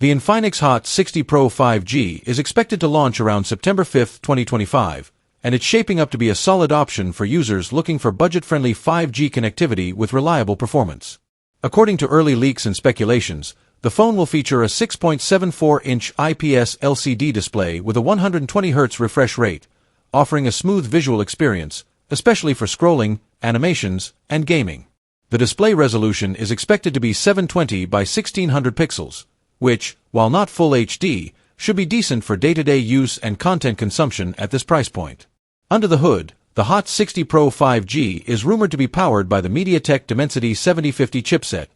The Infinix Hot 60 Pro 5G is expected to launch around September 5, 2025, and it's shaping up to be a solid option for users looking for budget-friendly 5G connectivity with reliable performance. According to early leaks and speculations, the phone will feature a 6.74-inch IPS LCD display with a 120Hz refresh rate, offering a smooth visual experience, especially for scrolling, animations, and gaming. The display resolution is expected to be 720 by 1600 pixels, which, while not full HD, should be decent for day-to-day use and content consumption at this price point. Under the hood, the Hot 60 Pro 5G is rumored to be powered by the MediaTek Dimensity 7050 chipset,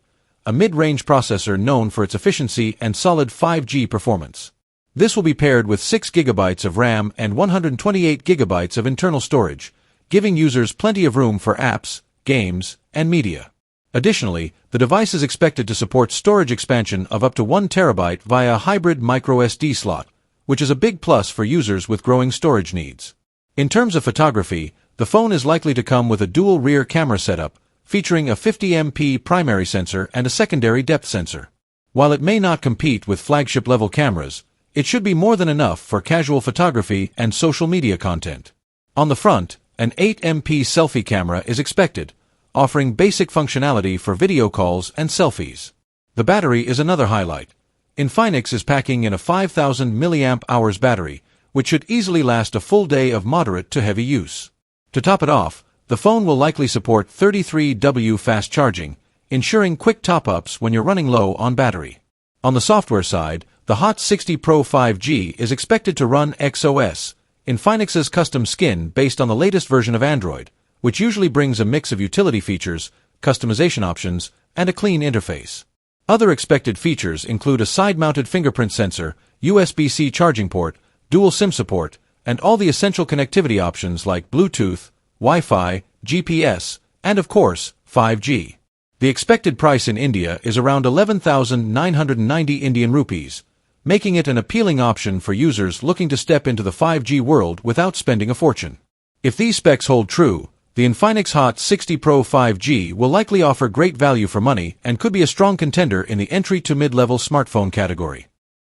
a mid-range processor known for its efficiency and solid 5G performance. This will be paired with 6 GB of RAM and 128 GB of internal storage, giving users plenty of room for apps, games, and media. Additionally, the device is expected to support storage expansion of up to 1 TB via a hybrid microSD slot, which is a big plus for users with growing storage needs. In terms of photography, the phone is likely to come with a dual rear camera setup, featuring a 50MP primary sensor and a secondary depth sensor. While it may not compete with flagship-level cameras, it should be more than enough for casual photography and social media content. On the front, an 8MP selfie camera is expected, offering basic functionality for video calls and selfies. The battery is another highlight. Infinix is packing in a 5000 mAh battery, which should easily last a full day of moderate to heavy use. To top it off, the phone will likely support 33W fast charging, ensuring quick top-ups when you're running low on battery. On the software side, the Hot 60 Pro 5G is expected to run XOS, Infinix's custom skin based on the latest version of Android, which usually brings a mix of utility features, customization options, and a clean interface. Other expected features include a side-mounted fingerprint sensor, USB-C charging port, dual SIM support, and all the essential connectivity options like Bluetooth, Wi-Fi, GPS, and of course, 5G. The expected price in India is around 11,990 Indian rupees, making it an appealing option for users looking to step into the 5G world without spending a fortune. If these specs hold true, the Infinix Hot 60 Pro 5G will likely offer great value for money and could be a strong contender in the entry to mid-level smartphone category.